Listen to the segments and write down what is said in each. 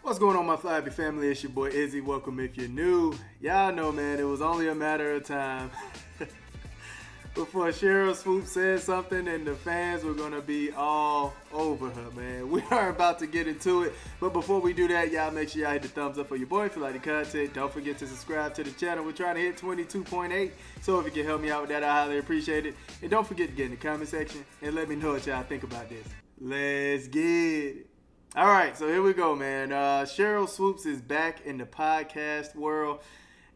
What's going on, my Flappy family? It's your boy Izzy. Welcome if you're new. Y'all know, man, it was only a matter of time before Cheryl Swoop said something and the fans were going to be all over her, man. We are about to get into it. But before we do that, y'all make sure y'all hit the thumbs up for your boy if you like the content. Don't forget to subscribe to the channel. We're trying to hit 22.8. So if you can help me out with that, I highly appreciate it. And don't forget to get in the comment section and let me know what y'all think about this. Let's get it. All right, so here we go, man. Cheryl Swoops is back in the podcast world.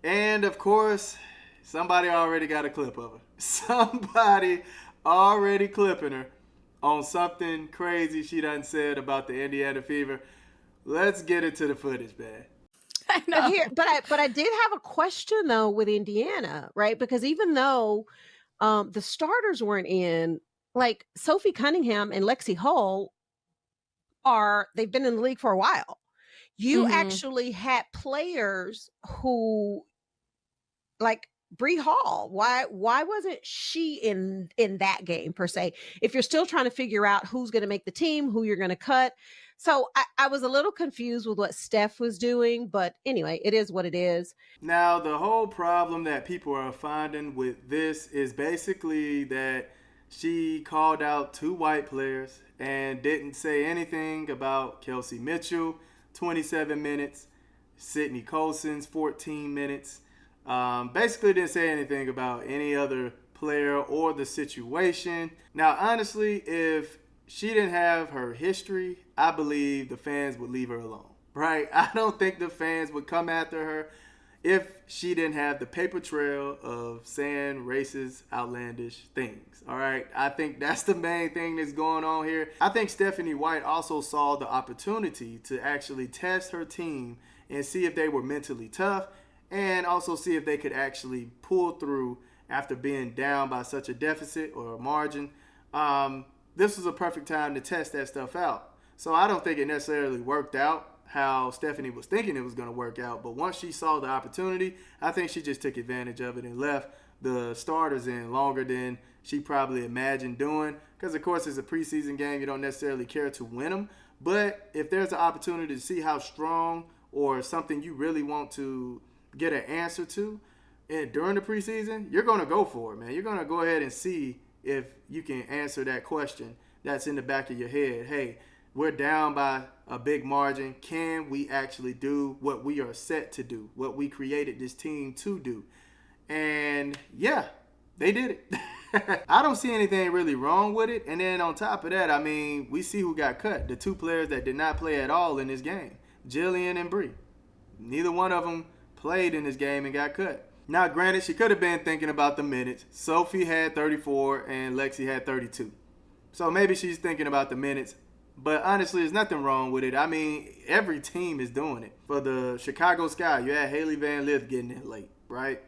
And, of course, somebody already got a clip of her. Somebody already clipping her on something crazy she done said about the Indiana fever. Let's get into the footage, man. I know. But I did have a question, though, with Indiana, right? Because even though the starters weren't in, like Sophie Cunningham and Lexi Hull, they've been in the league for a while. You actually had players who, like Bree Hall, why wasn't she in that game per se? If you're still trying to figure out who's going to make the team, who you're going to cut. So I was a little confused with what Steph was doing, but anyway, it is what it is. Now, the whole problem that people are finding with this is basically that she called out two white players and didn't say anything about Kelsey Mitchell, 27 minutes, Sydney Colson's 14 minutes. Basically didn't say anything about any other player or the situation. Now, honestly, if she didn't have her history, I believe the fans would leave her alone, right? I don't think the fans would come after her if she didn't have the paper trail of saying racist, outlandish things, all right? I think that's the main thing that's going on here. I think Stephanie White also saw the opportunity to actually test her team and see if they were mentally tough and also see if they could actually pull through after being down by such a deficit or a margin. This was a perfect time to test that stuff out. So I don't think it necessarily worked out how Stephanie was thinking it was going to work out. But once she saw the opportunity, I think she just took advantage of it and left the starters in longer than she probably imagined doing. Because, of course, it's a preseason game. You don't necessarily care to win them. But if there's an opportunity to see how strong or something you really want to get an answer to and during the preseason, you're going to go for it, man. You're going to go ahead and see if you can answer that question that's in the back of your head. Hey, we're down by a big margin. Can we actually do what we are set to do, what we created this team to do? And yeah, they did it. I don't see anything really wrong with it. And then on top of that, I mean, we see who got cut. The two players that did not play at all in this game, Jillian and Bree. Neither one of them played in this game and got cut. Now, granted, she could have been thinking about the minutes. Sophie had 34 and Lexi had 32. So maybe she's thinking about the minutes. But honestly, there's nothing wrong with it. I mean, every team is doing it. For the Chicago Sky, you had Haley Van Lith getting in late, right?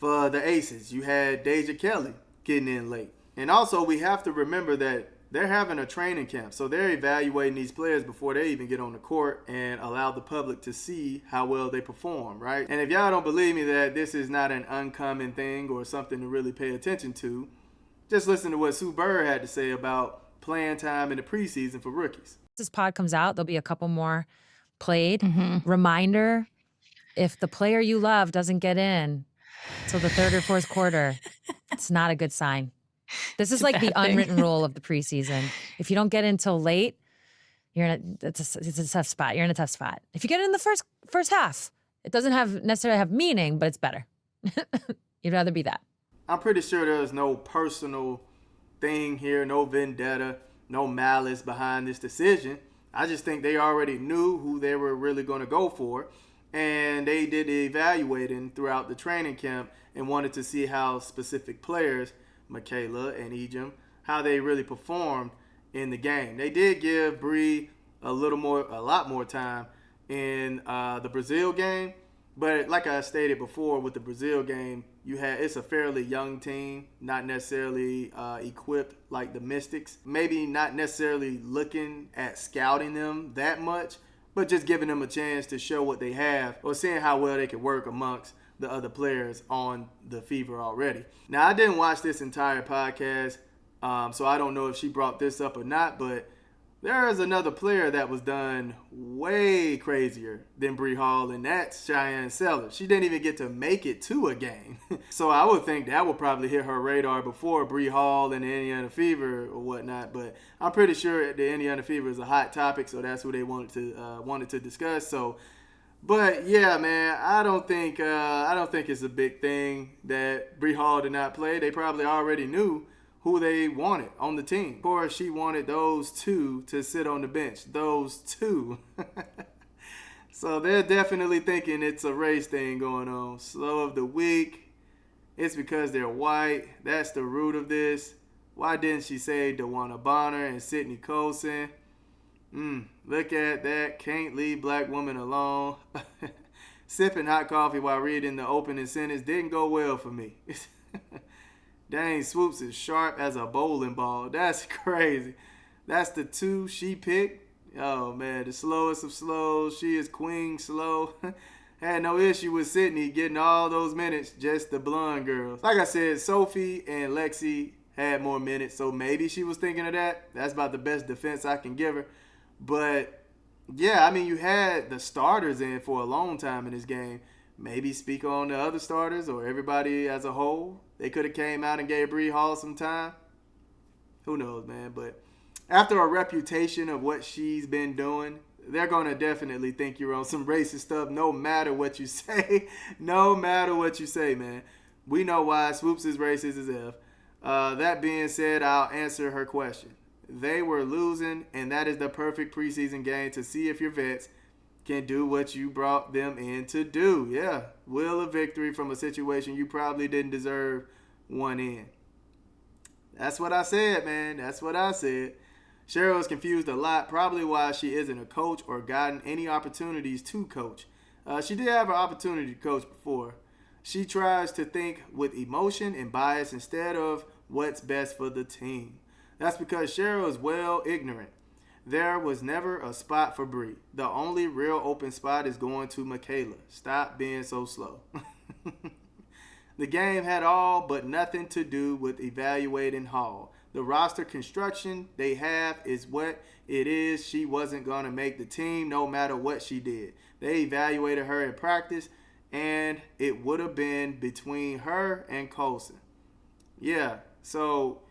For the Aces, you had Deja Kelly getting in late. And also, we have to remember that they're having a training camp. So they're evaluating these players before they even get on the court and allow the public to see how well they perform, right? And if y'all don't believe me that this is not an uncommon thing or something to really pay attention to, just listen to what Sue Bird had to say about playing time in the preseason for rookies. This pod comes out, there'll be a couple more played. Reminder, if the player you love doesn't get in till the third or fourth quarter, it's not a good sign. This is like the unwritten rule of the preseason. If you don't get in till late, it's a tough spot. You're in a tough spot. If you get in the first half, it doesn't necessarily have meaning, but it's better. You'd rather be that. I'm pretty sure there's no personal thing here, no vendetta, no malice behind this decision. I just think they already knew who they were really going to go for, and they did the evaluating throughout the training camp and wanted to see how specific players, Michaela and Ejim, how they really performed in the game. They did give Bree a lot more time in the Brazil game, but like I stated before, with the Brazil game, it's a fairly young team, not necessarily equipped like the Mystics. Maybe not necessarily looking at scouting them that much, but just giving them a chance to show what they have or seeing how well they can work amongst the other players on the Fever already. Now, I didn't watch this entire podcast, so I don't know if she brought this up or not, but There is another player that was done way crazier than Bree Hall, and that's Cheyenne Sellers. She didn't even get to make it to a game. So I would think that would probably hit her radar before Bree Hall and the Indiana Fever or whatnot. But I'm pretty sure the Indiana Fever is a hot topic, so that's who they wanted to discuss. So, but yeah, man, I don't think it's a big thing that Bree Hall did not play. They probably already knew who they wanted on the team. Of course, she wanted those two to sit on the bench. Those two. So they're definitely thinking it's a race thing going on. Slow of the week. It's because they're white. That's the root of this. Why didn't she say DeWanna Bonner and Sydney Colson? Look at that. Can't leave black woman alone. Sipping hot coffee while reading the opening sentence didn't go well for me. Dang, Swoops is sharp as a bowling ball. That's crazy. That's the two she picked. Oh, man, the slowest of slows. She is queen slow. Had no issue with Sydney getting all those minutes, just the blonde girls. Like I said, Sophie and Lexi had more minutes, so maybe she was thinking of that. That's about the best defense I can give her. But, yeah, I mean, you had the starters in for a long time in this game. Maybe speak on the other starters or everybody as a whole. They could have came out and gave Bree Hall some time. Who knows, man? But after a reputation of what she's been doing, they're going to definitely think you're on some racist stuff no matter what you say. No matter what you say, man. We know why. Swoops is racist as F. That being said, I'll answer her question. They were losing, and that is the perfect preseason game to see if your vets can do what you brought them in to do. Yeah, will a victory from a situation you probably didn't deserve one in. That's what I said, man. That's what I said. Cheryl is confused a lot, probably why she isn't a coach or gotten any opportunities to coach. She did have an opportunity to coach before. She tries to think with emotion and bias instead of what's best for the team. That's because Cheryl is well ignorant. There was never a spot for Bree. The only real open spot is going to Michaela. Stop being so slow. The game had all but nothing to do with evaluating Hall. The roster construction they have is what it is. She wasn't going to make the team no matter what she did. They evaluated her in practice, and it would have been between her and Colson. Yeah, so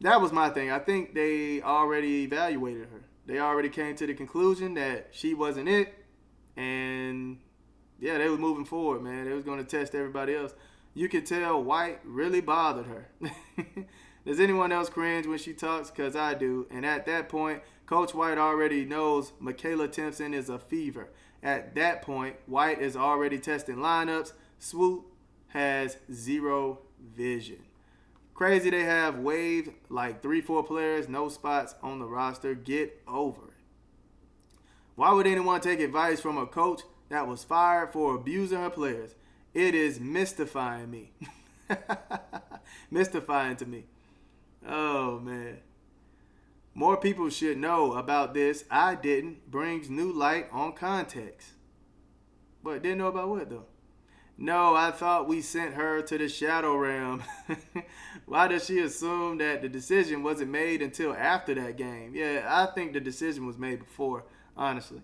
that was my thing. I think they already evaluated her. They already came to the conclusion that she wasn't it. And, yeah, they were moving forward, man. They was going to test everybody else. You could tell White really bothered her. Does anyone else cringe when she talks? Because I do. And at that point, Coach White already knows Michaela Timpson is a fever. At that point, White is already testing lineups. Swoop has zero vision. Crazy they have WAIVE like 3-4 players, no spots on the roster. Get over it. Why would anyone take advice from a coach that was fired for abusing her players? It is mystifying me. Mystifying to me. Oh, man. More people should know about this. I didn't. Brings new light on context. But didn't know about what, though? No, I thought we sent her to the Shadow Realm. Why does she assume that the decision wasn't made until after that game? Yeah, I think the decision was made before, honestly.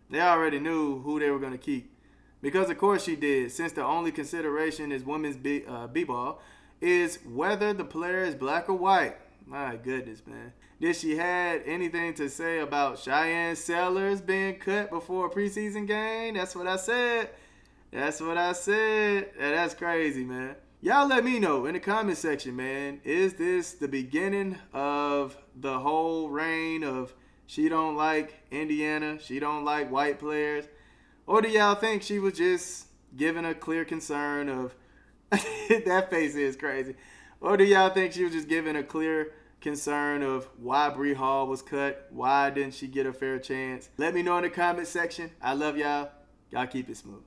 They already knew who they were going to keep. Because, of course, she did, since the only consideration is women's b-ball, is whether the player is black or white. My goodness, man. Did she had anything to say about Cheyenne Sellers being cut before a preseason game? That's what I said. That's what I said. Yeah, that's crazy, man. Y'all let me know in the comment section, man. Is this the beginning of the whole reign of she don't like Indiana, she don't like white players? Or do y'all think she was just giving a clear concern of that face is crazy. Or do y'all think she was just giving a clear concern of why Bree Hall was cut? Why didn't she get a fair chance? Let me know in the comment section. I love y'all. Y'all keep it smooth.